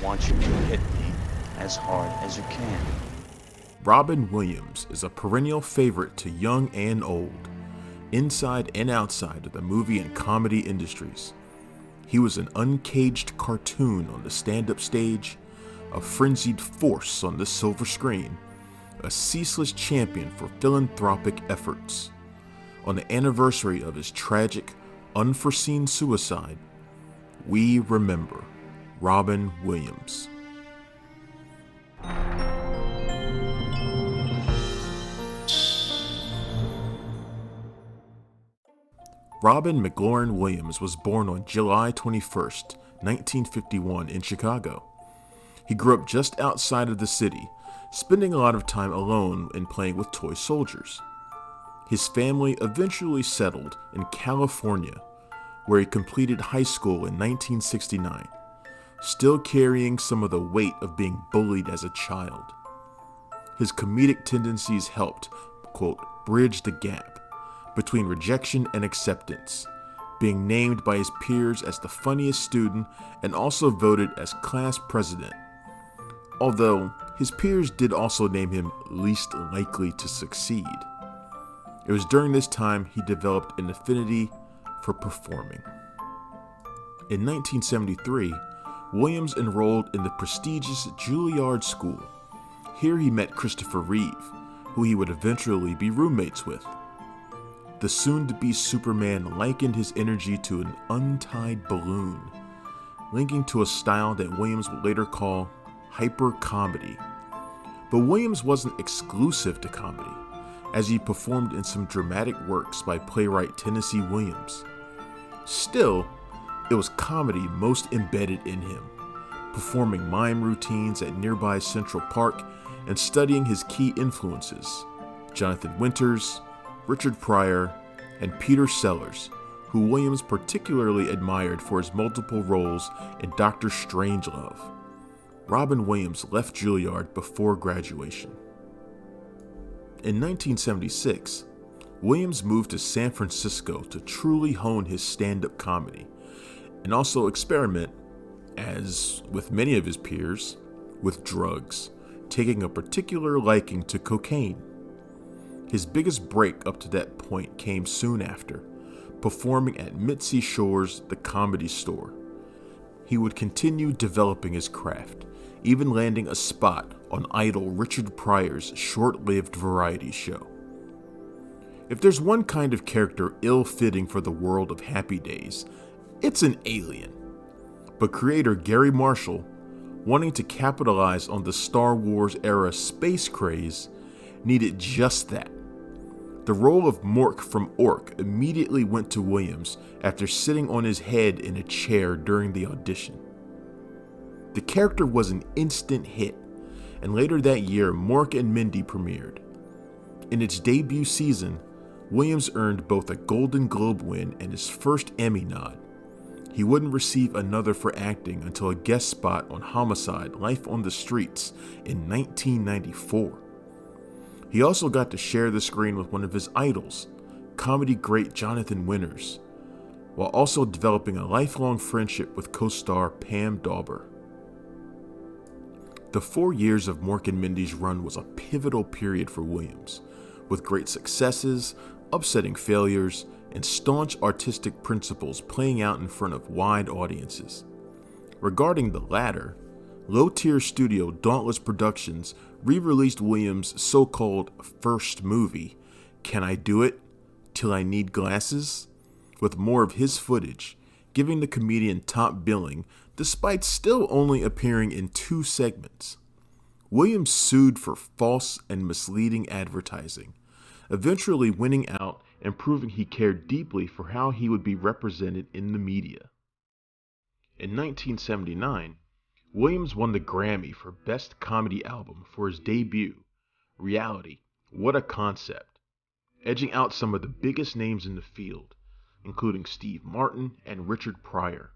want you to hit me as hard as you can. Robin Williams is a perennial favorite to young and old, inside and outside of the movie and comedy industries. He was an uncaged cartoon on the stand-up stage, a frenzied force on the silver screen, a ceaseless champion for philanthropic efforts. On the anniversary of his tragic, unforeseen suicide, we remember Robin Williams. Robin McLaurin Williams was born on July 21st, 1951 in Chicago. He grew up just outside of the city, spending a lot of time alone and playing with toy soldiers. His family eventually settled in California, where he completed high school in 1969, still carrying some of the weight of being bullied as a child. His comedic tendencies helped, quote, bridge the gap between rejection and acceptance, being named by his peers as the funniest student and also voted as class president. Although his peers did also name him least likely to succeed. It was during this time he developed an affinity for performing. In 1973, Williams enrolled in the prestigious Juilliard School. Here he met Christopher Reeve, who he would eventually be roommates with. The soon-to-be Superman likened his energy to an untied balloon, linking to a style that Williams would later call hyper-comedy. But Williams wasn't exclusive to comedy, as he performed in some dramatic works by playwright Tennessee Williams. Still, it was comedy most embedded in him, performing mime routines at nearby Central Park and studying his key influences, Jonathan Winters, Richard Pryor, and Peter Sellers, who Williams particularly admired for his multiple roles in Dr. Strangelove. Robin Williams left Juilliard before graduation. In 1976, Williams moved to San Francisco to truly hone his stand-up comedy, and also experiment, as with many of his peers, with drugs, taking a particular liking to cocaine. His biggest break up to that point came soon after, performing at Mitzi Shore's The Comedy Store. He would continue developing his craft, even landing a spot on idol Richard Pryor's short-lived variety show. If there's one kind of character ill-fitting for the world of Happy Days, it's an alien. But creator Gary Marshall, wanting to capitalize on the Star Wars era space craze, needed just that. The role of Mork from Ork immediately went to Williams after sitting on his head in a chair during the audition. The character was an instant hit, and later that year Mork and Mindy premiered. In its debut season, Williams earned both a Golden Globe win and his first Emmy nod. He wouldn't receive another for acting until a guest spot on Homicide: Life on the Streets in 1994. He also got to share the screen with one of his idols, comedy great Jonathan Winters, while also developing a lifelong friendship with co-star Pam Dawber. The 4 years of Mork and Mindy's run was a pivotal period for Williams, with great successes, upsetting failures, and staunch artistic principles playing out in front of wide audiences. Regarding the latter, low-tier studio Dauntless Productions re-released Williams' so-called first movie, Can I Do It? Till I Need Glasses? With more of his footage, giving the comedian top billing despite still only appearing in 2 segments. Williams sued for false and misleading advertising, eventually winning out and proving he cared deeply for how he would be represented in the media. In 1979, Williams won the Grammy for Best Comedy Album for his debut, Reality, What a Concept, edging out some of the biggest names in the field, including Steve Martin and Richard Pryor.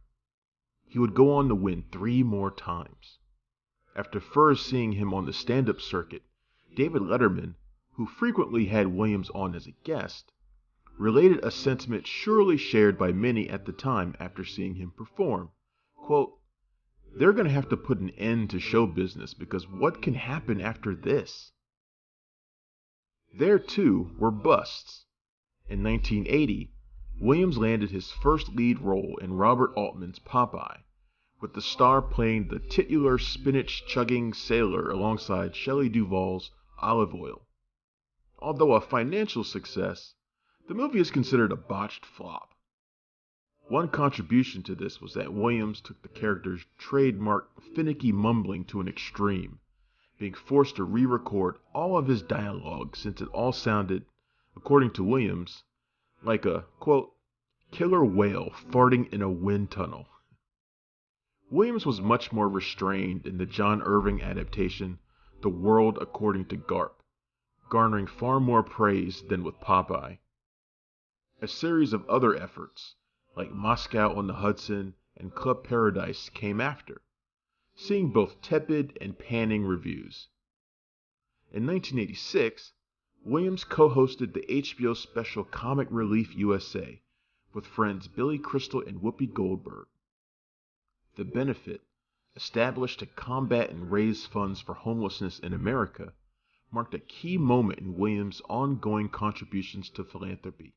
He would go on to win 3 more times. After first seeing him on the stand-up circuit, David Letterman, who frequently had Williams on as a guest, related a sentiment surely shared by many at the time after seeing him perform. Quote, they're going to have to put an end to show business because what can happen after this? There, too, were busts. In 1980, Williams landed his first lead role in Robert Altman's Popeye, with the star playing the titular spinach-chugging sailor alongside Shelley Duvall's Olive Oil. Although a financial success, the movie is considered a botched flop. One contribution to this was that Williams took the character's trademark finicky mumbling to an extreme, being forced to re-record all of his dialogue since it all sounded, according to Williams, like a, quote, killer whale farting in a wind tunnel. Williams was much more restrained in the John Irving adaptation, The World According to Garp, garnering far more praise than with Popeye. A series of other efforts, like Moscow on the Hudson and Club Paradise, came after, seeing both tepid and panning reviews. In 1986, Williams co-hosted the HBO special Comic Relief USA with friends Billy Crystal and Whoopi Goldberg. The benefit, established to combat and raise funds for homelessness in America, marked a key moment in Williams' ongoing contributions to philanthropy.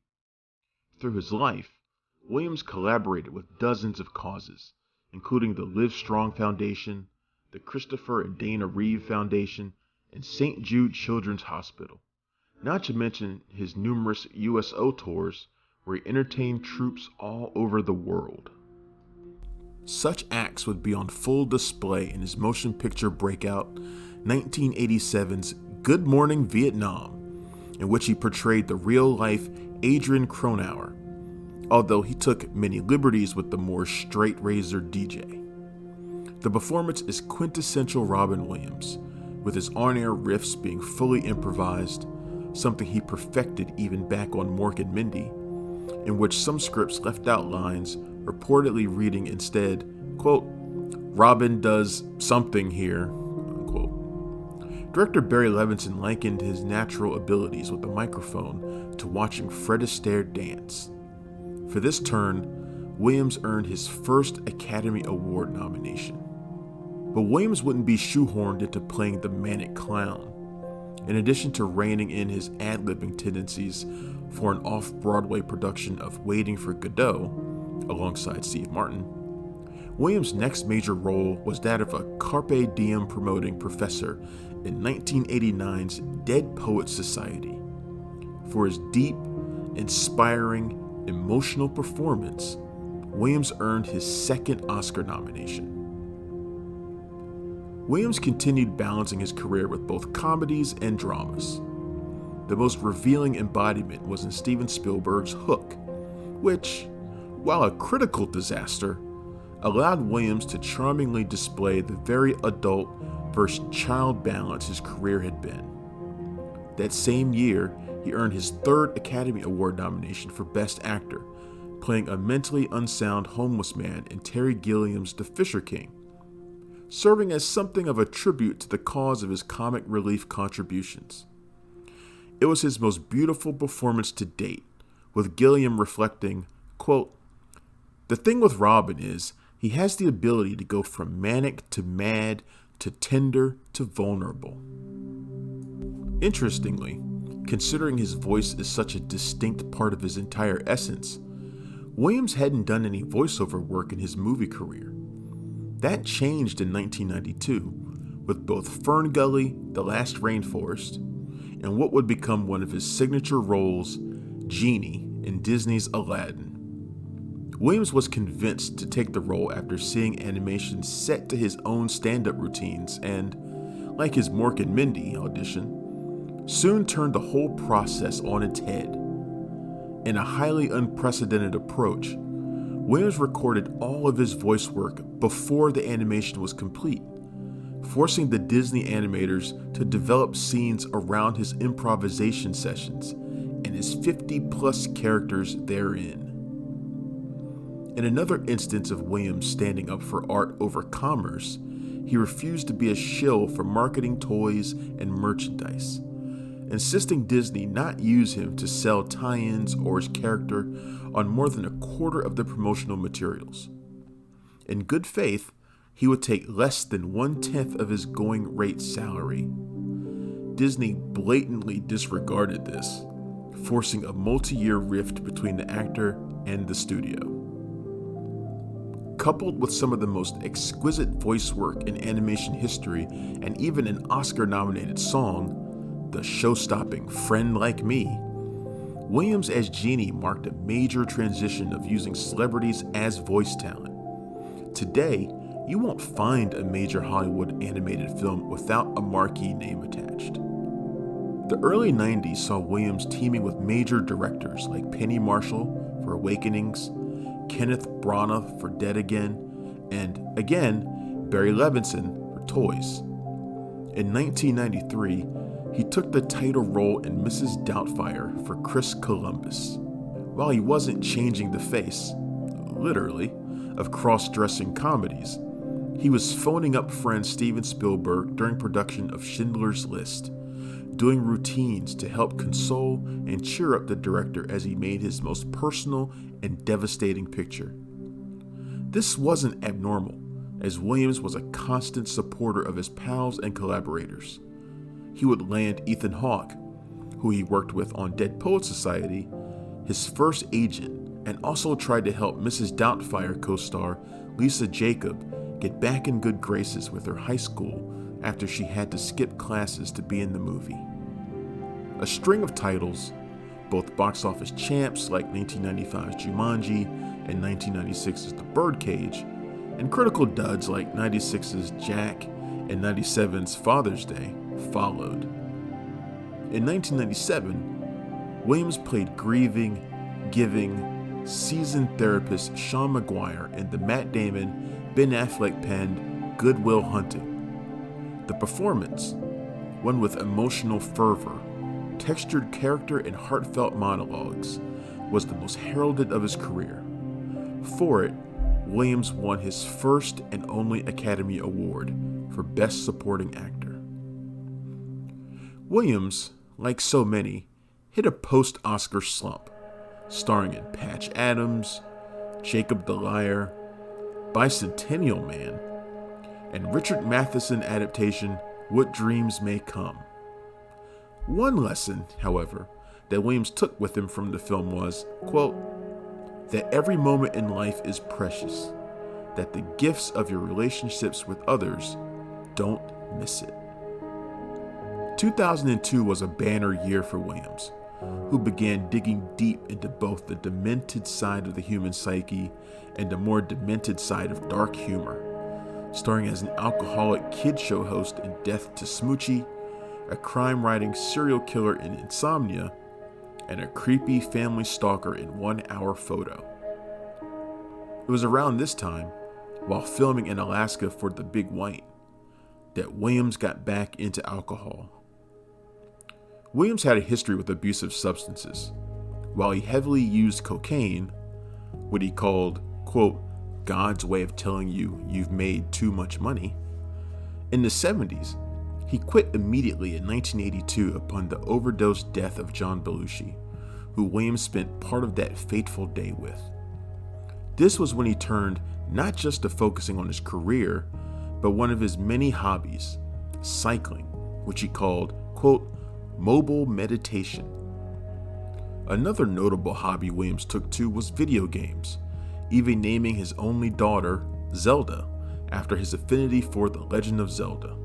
Through his life, Williams collaborated with dozens of causes, including the Live Strong Foundation, the Christopher and Dana Reeve Foundation, and St. Jude Children's Hospital, not to mention his numerous USO tours where he entertained troops all over the world. Such acts would be on full display in his motion picture breakout, 1987's Good Morning Vietnam, in which he portrayed the real-life Adrian Cronauer, although he took many liberties with the more straight-razor DJ. The performance is quintessential Robin Williams, with his on-air riffs being fully improvised, something he perfected even back on Mork and Mindy, in which some scripts left out lines reportedly reading instead, quote, Robin does something here, unquote. Director Barry Levinson likened his natural abilities with the microphone to watching Fred Astaire dance. For this turn, Williams earned his first Academy Award nomination. But Williams wouldn't be shoehorned into playing the manic clown. In addition to reining in his ad-libbing tendencies for an off-Broadway production of Waiting for Godot, alongside Steve Martin, Williams' next major role was that of a Carpe Diem promoting professor in 1989's Dead Poets Society. For his deep, inspiring, emotional performance, Williams earned his second Oscar nomination. Williams continued balancing his career with both comedies and dramas. The most revealing embodiment was in Steven Spielberg's Hook, which, while a critical disaster, allowed Williams to charmingly display the very adult versus child balance his career had been. That same year, he earned his third Academy Award nomination for Best Actor, playing a mentally unsound homeless man in Terry Gilliam's The Fisher King, serving as something of a tribute to the cause of his comic relief contributions. It was his most beautiful performance to date, with Gilliam reflecting, quote, the thing with Robin is he has the ability to go from manic to mad to tender to vulnerable. Interestingly, considering his voice is such a distinct part of his entire essence, Williams hadn't done any voiceover work in his movie career. That changed in 1992 with both Fern Gully, The Last Rainforest, and what would become one of his signature roles, Genie, in Disney's Aladdin. Williams was convinced to take the role after seeing animation set to his own stand-up routines and, like his Mork and Mindy audition, soon turned the whole process on its head. In a highly unprecedented approach, Williams recorded all of his voice work before the animation was complete, forcing the Disney animators to develop scenes around his improvisation sessions and his 50-plus characters therein. In another instance of Williams standing up for art over commerce, he refused to be a shill for marketing toys and merchandise, insisting Disney not use him to sell tie-ins or his character on more than a quarter of the promotional materials. In good faith, he would take less than 1/10 of his going rate salary. Disney blatantly disregarded this, forcing a multi-year rift between the actor and the studio. Coupled with some of the most exquisite voice work in animation history and even an Oscar-nominated song, the show-stopping Friend Like Me, Williams as Genie marked a major transition of using celebrities as voice talent. Today, you won't find a major Hollywood animated film without a marquee name attached. The early 90s saw Williams teaming with major directors like Penny Marshall for Awakenings, Kenneth Branagh for Dead Again, and, again, Barry Levinson for Toys. In 1993, he took the title role in Mrs. Doubtfire for Chris Columbus. While he wasn't changing the face, literally, of cross-dressing comedies, he was phoning up friend Steven Spielberg during production of Schindler's List, doing routines to help console and cheer up the director as he made his most personal and devastating picture. This wasn't abnormal, as Williams was a constant supporter of his pals and collaborators. He would land Ethan Hawke, who he worked with on Dead Poets Society, his first agent, and also tried to help Mrs. Doubtfire co-star Lisa Jacob get back in good graces with her high school after she had to skip classes to be in the movie. A string of titles, both box office champs like 1995's Jumanji and 1996's The Birdcage, and critical duds like 96's Jack and 97's Father's Day, followed. In 1997, Williams played grieving, giving, seasoned therapist Sean Maguire in the Matt Damon, Ben Affleck penned Good Will Hunting. The performance, one with emotional fervor, textured character, and heartfelt monologues, was the most heralded of his career. For it, Williams won his first and only Academy Award for Best Supporting Actor. Williams, like so many, hit a post-Oscar slump, starring in Patch Adams, Jacob the Liar, Bicentennial Man, and Richard Matheson adaptation What Dreams May Come. One lesson, however, that Williams took with him from the film was, quote, that every moment in life is precious, that the gifts of your relationships with others, don't miss it. 2002 was a banner year for Williams, who began digging deep into both the demented side of the human psyche and the more demented side of dark humor, starring as an alcoholic kid show host in Death to Smoochie, a crime-writing serial killer in Insomnia, and a creepy family stalker in 1 Hour Photo. It was around this time, while filming in Alaska for The Big White, that Williams got back into alcohol. Williams had a history with abusive substances. While he heavily used cocaine, what he called, quote, God's way of telling you you've made too much money, in the 70s, he quit immediately in 1982 upon the overdose death of John Belushi, who Williams spent part of that fateful day with. This was when he turned not just to focusing on his career, but one of his many hobbies, cycling, which he called, quote, mobile meditation. Another notable hobby Williams took to was video games, even naming his only daughter, Zelda, after his affinity for The Legend of Zelda.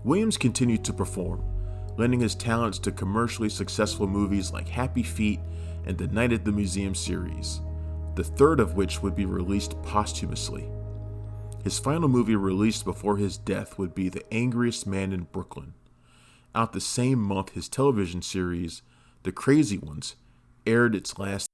Williams continued to perform, lending his talents to commercially successful movies like Happy Feet and the Night at the Museum series, the third of which would be released posthumously. His final movie released before his death would be The Angriest Man in Brooklyn. Out the same month, his television series, The Crazy Ones, aired its last